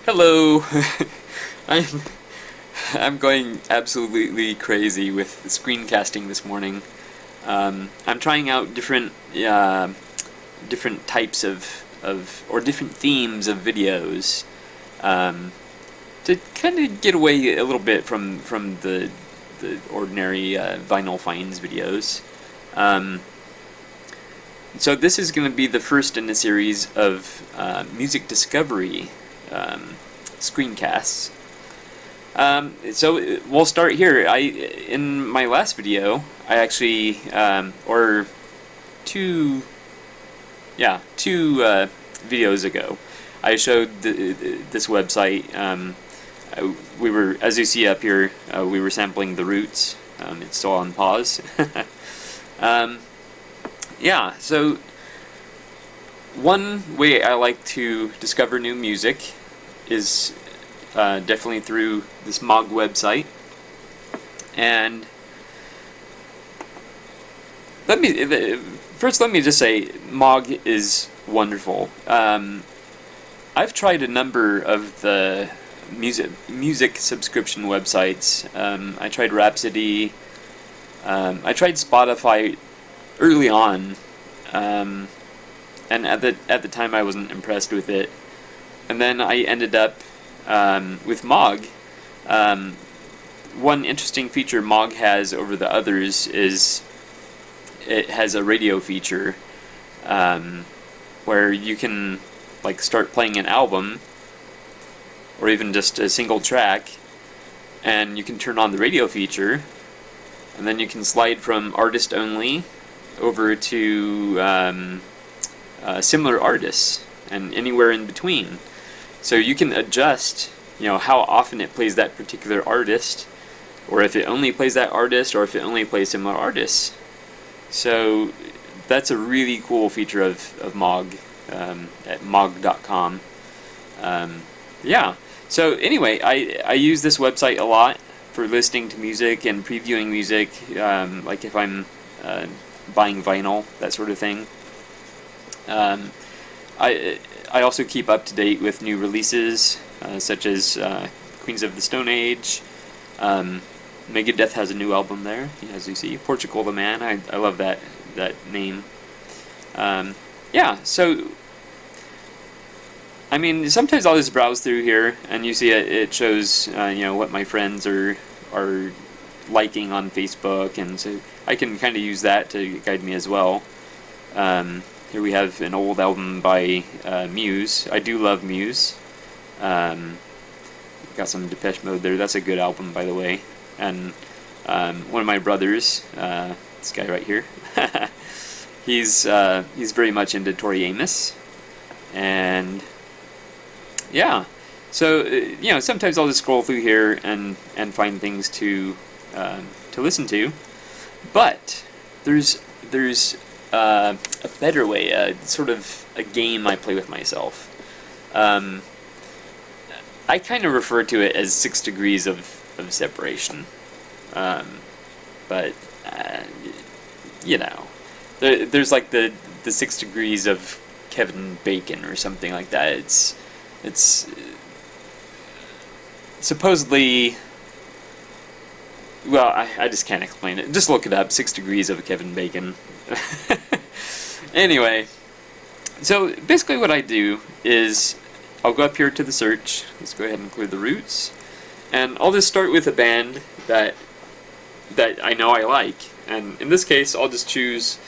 Hello. I'm I'm going absolutely crazy with screencasting this morning. I'm trying out different types of or different themes of videos to kind of get away a little bit from the ordinary Vinyl Finds videos. Um, so this is going to be the first in a series of music discovery screencasts. So we'll start here. In my last video, I actually or two videos ago, I showed this website. We were, as you see up here, we were sampling The Roots. It's still on pause. um, yeah, so one way I like to discover new music is definitely through this Mog website. And let me just say, Mog is wonderful. I've tried a number of the music subscription websites. I tried Rhapsody. I tried Spotify early on, and at the time I wasn't impressed with it. And then I ended up with Mog. One interesting feature Mog has over the others is it has a radio feature, where you can like start playing an album or even just a single track, and you can turn on the radio feature, and then you can slide from artist only over to similar artists and anywhere in between. So you can adjust, how often it plays that particular artist, or if it only plays that artist, or if it only plays similar artists. So that's a really cool feature of Mog, at mog.com. Yeah. So anyway, I use this website a lot for listening to music and previewing music, like if I'm buying vinyl, that sort of thing. I also keep up to date with new releases, such as Queens of the Stone Age. Megadeth has a new album there, as you see. Portugal the Man, I love that name. Yeah, so I mean, sometimes I'll just browse through here, and you see it shows what my friends are liking on Facebook, and so I can kind of use that to guide me as well. Here we have an old album by Muse. I do love Muse. Got some Depeche Mode there. That's a good album, by the way. And one of my brothers, this guy right here, he's very much into Tori Amos, and yeah. So sometimes I'll just scroll through here and find things to listen to, but there's a better way, sort of a game I play with myself. I kind of refer to it as 6 degrees of separation, but there's like the 6 degrees of Kevin Bacon or something like that. It's supposedly, well, I just can't explain it. Just look it up, 6 degrees of Kevin Bacon. Anyway, so basically what I do is I'll go up here to the search. Let's go ahead and clear the Roots, and I'll just start with a band that I know I like. And in this case, I'll just choose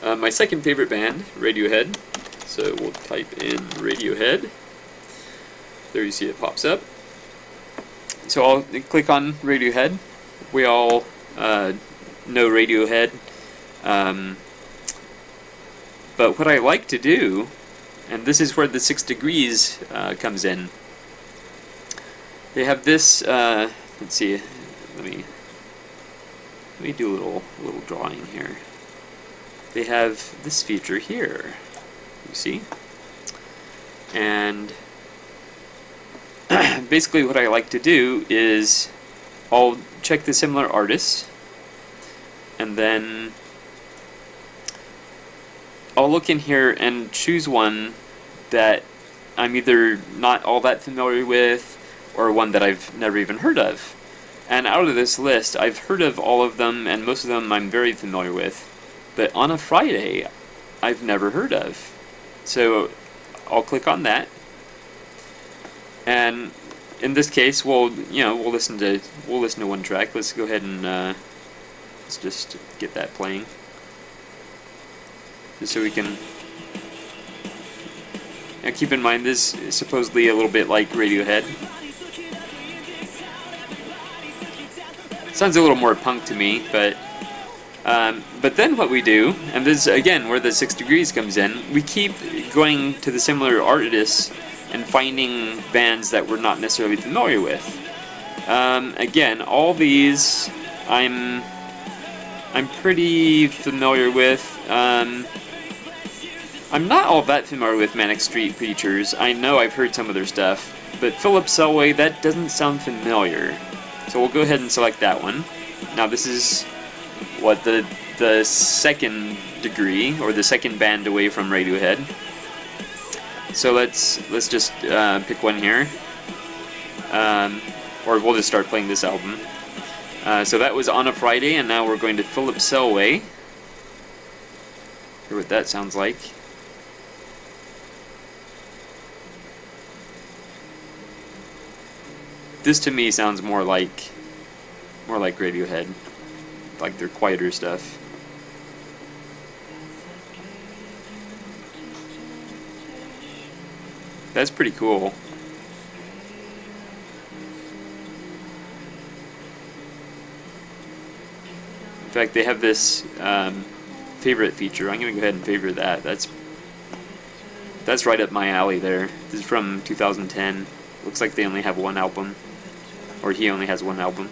my second favorite band, Radiohead. So we'll type in Radiohead. There you see it pops up. So I'll click on Radiohead. We all know Radiohead. But what I like to do, and this is where the 6 degrees comes in. They have this. Let's see. Let me do a little drawing here. They have this feature here. You see, and basically what I like to do is I'll check the similar artists, and then I'll look in here and choose one that I'm either not all that familiar with, or one that I've never even heard of. And out of this list, I've heard of all of them, and most of them I'm very familiar with. But On a Friday, I've never heard of. So I'll click on that. And in this case, we'll listen to one track. Let's go ahead and let's just get that playing, just so we can. Now keep in mind, this is supposedly a little bit like Radiohead. Sounds a little more punk to me, but then what we do, and this is again where the 6 degrees comes in, we keep going to the similar artists and finding bands that we're not necessarily familiar with. Again, all these I'm pretty familiar with. I'm not all that familiar with Manic Street Preachers. I know I've heard some of their stuff, but Philip Selway, that doesn't sound familiar. So we'll go ahead and select that one. Now this is what the second degree, or the second band away from Radiohead. So let's just pick one here, or we'll just start playing this album. So that was On a Friday, and now we're going to Philip Selway. Hear what that sounds like. This to me sounds more like Radiohead, like their quieter stuff. That's pretty cool. In fact, they have this favorite feature. I'm gonna go ahead and favorite that. That's right up my alley there. This is from 2010. Looks like they only have one album, or he only has one album.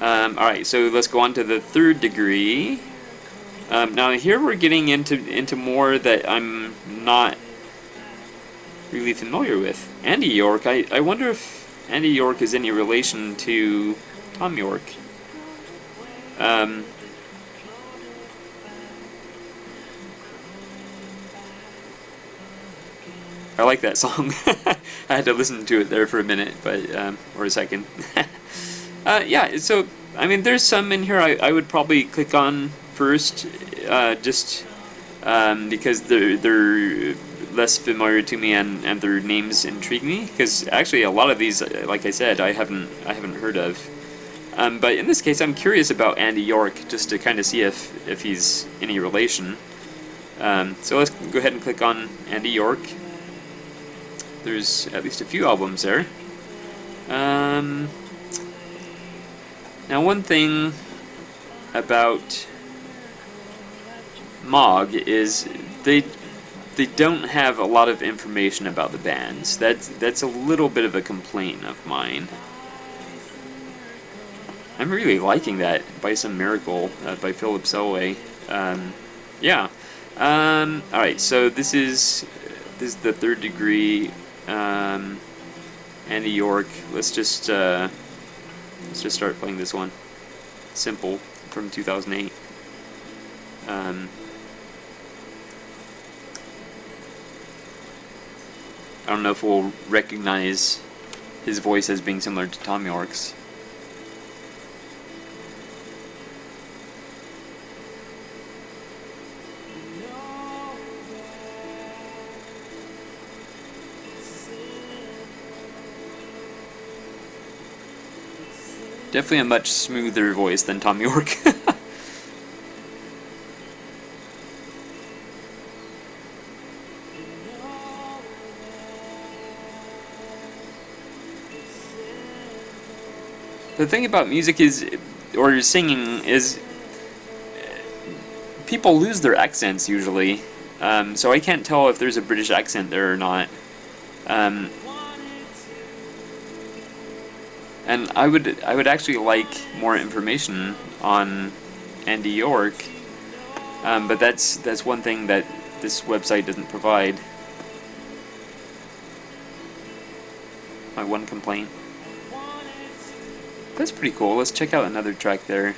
Alright, so let's go on to the third degree. Now here we're getting into more that I'm not really familiar with. Andy York, I wonder if Andy York is any relation to Thom Yorke. I like that song. I had to listen to it there for a minute, but or a second. Yeah, so I mean, there's some in here I would probably click on first, just because they're less familiar to me, and their names intrigue me. Because actually, a lot of these, like I said, I haven't heard of. But in this case, I'm curious about Andy York, just to kind of see if he's any relation. So let's go ahead and click on Andy York. There's at least a few albums there. Now, one thing about Mog is they don't have a lot of information about the bands. That's a little bit of a complaint of mine. I'm really liking that By Some Miracle by Philip Selway. Yeah. Alright, so this is the third degree. Andy York. Let's just start playing this one. Simple from 2008. I don't know if we'll recognize his voice as being similar to Thom Yorke's. Definitely a much smoother voice than Thom Yorke. The thing about music is, or singing, is people lose their accents usually. So I can't tell if there's a British accent there or not. And I would actually like more information on Andy York, but that's one thing that this website doesn't provide. My one complaint. That's pretty cool. Let's check out another track there.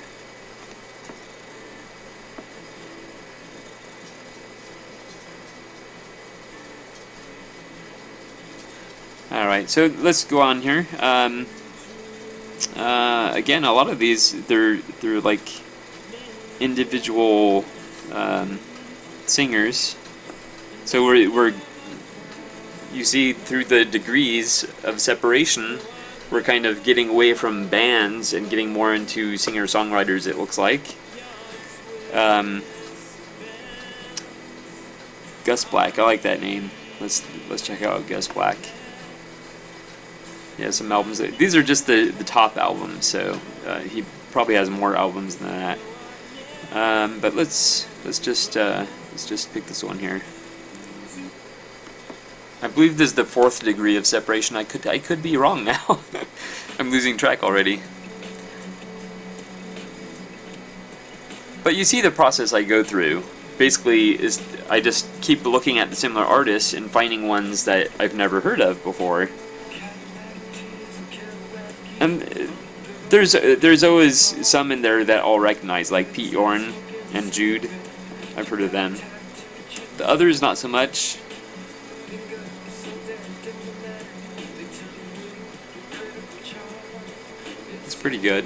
All right, so let's go on here. Again, a lot of these they're like individual singers. So we're you see through the degrees of separation, we're kind of getting away from bands and getting more into singer-songwriters. It looks like. Gus Black, I like that name. Let's check out Gus Black. Yeah, some albums. These are just the top albums, so he probably has more albums than that. But let's just pick this one here. I believe this is the 4th degree of separation. I could be wrong now. I'm losing track already. But you see the process I go through. Basically, is I just keep looking at the similar artists and finding ones that I've never heard of before. And there's always some in there that I'll recognize, like Pete Yorn and Jude. I've heard of them. The others, not so much. It's pretty good.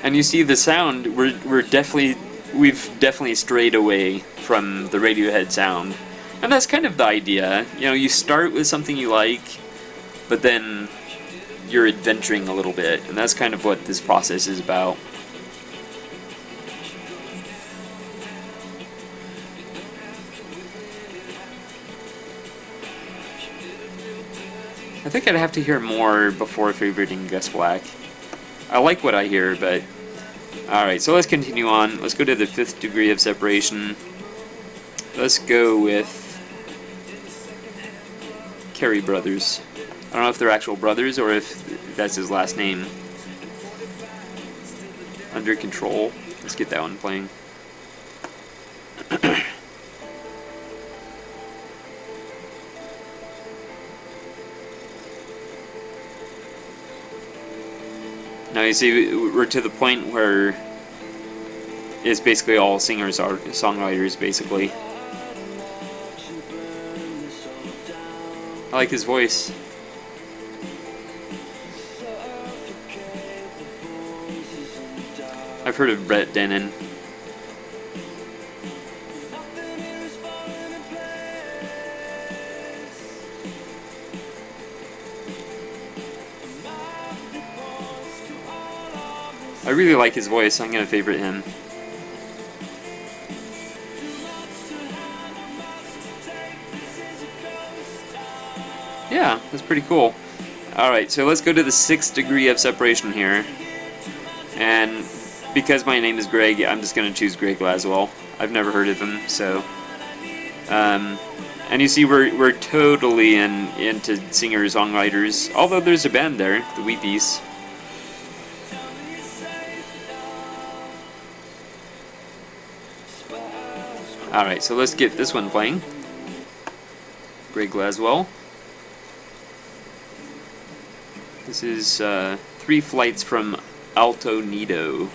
And you see the sound. We've definitely strayed away from the Radiohead sound, and that's kind of the idea. You know, you start with something you like, but then you're adventuring a little bit, and that's kind of what this process is about. I think I'd have to hear more before favoriting Gus Black. I like what I hear, but alright, so let's continue on. Let's go to the 5th degree of separation. Let's go with Carey Brothers. I don't know if they're actual brothers or if that's his last name. Under Control. Let's get that one playing. Now you see we're to the point where it's basically all singers are songwriters, basically. I like his voice. I've heard of Brett Dennen. I really like his voice. I'm gonna favorite him. Yeah, that's pretty cool. Alright, so let's go to the 6th degree of separation here. And because my name is Greg, I'm just going to choose Greg Laswell. I've never heard of him, so... and you see we're totally into singer-songwriters, although there's a band there, the Weepies. Alright, so let's get this one playing. Greg Laswell. This is 3 Flights from Alto Nido.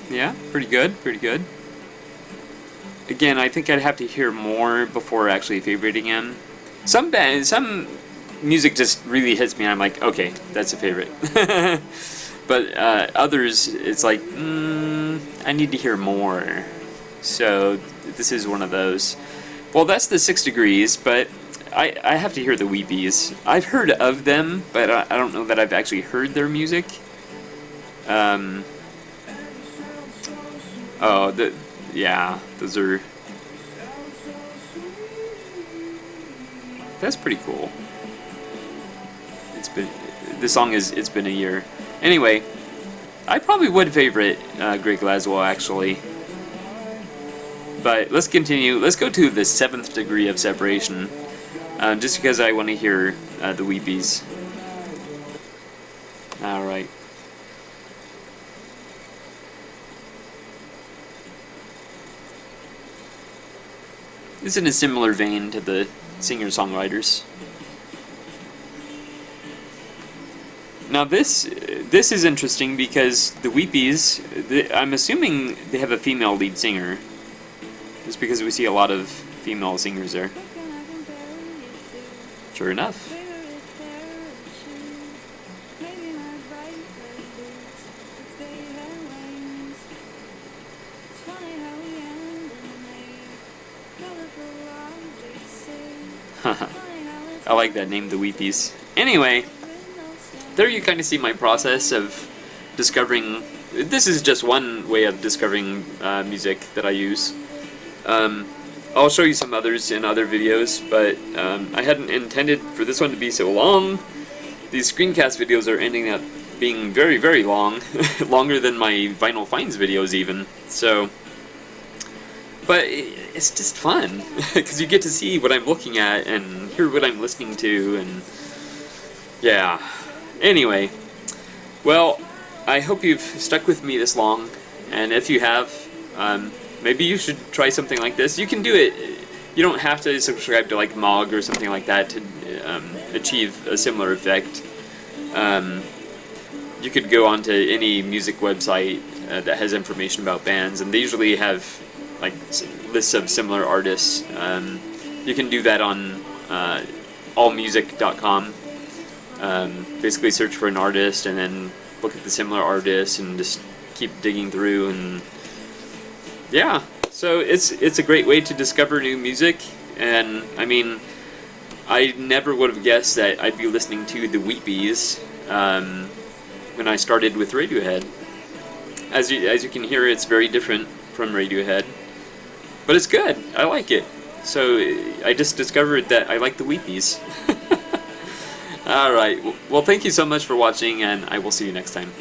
Yeah, pretty good, pretty good. Again, I think I'd have to hear more before actually favoriting him. Some music just really hits me and I'm like, okay, that's a favorite. But others, it's like, I need to hear more. So this is one of those. Well, that's the 6 degrees, but I have to hear the Weepies. I've heard of them, but I don't know that I've actually heard their music. Yeah, those are... That's pretty cool. This song is It's Been a Year. Anyway, I probably would favorite Greg Laswell, actually. But let's continue. Let's go to the 7th degree of separation. Just because I want to hear the Weepies. Alright. It's in a similar vein to the singer-songwriters. Now this is interesting because the Weepies, I'm assuming they have a female lead singer, just because we see a lot of female singers there. Sure enough. I like that name, the Weepies. Anyway, there you kind of see my process of discovering. This is just one way of discovering music that I use. I'll show you some others in other videos, but I hadn't intended for this one to be so long. These screencast videos are ending up being very, very long, longer than my Vinyl Finds videos even. So, but it's just fun because you get to see what I'm looking at and hear what I'm listening to, and yeah. Anyway, well, I hope you've stuck with me this long, and if you have, maybe you should try something like this. You can do it. You don't have to subscribe to like Mog or something like that to achieve a similar effect. You could go onto any music website that has information about bands, and they usually have like lists of similar artists. You can do that on allmusic.com. Basically search for an artist and then look at the similar artists and just keep digging through, and yeah, so it's a great way to discover new music. And I mean, I never would have guessed that I'd be listening to the Weepies when I started with Radiohead. As you can hear, it's very different from Radiohead, but it's good. I like it. So I just discovered that I like the Weepies. Alright, well thank you so much for watching, and I will see you next time.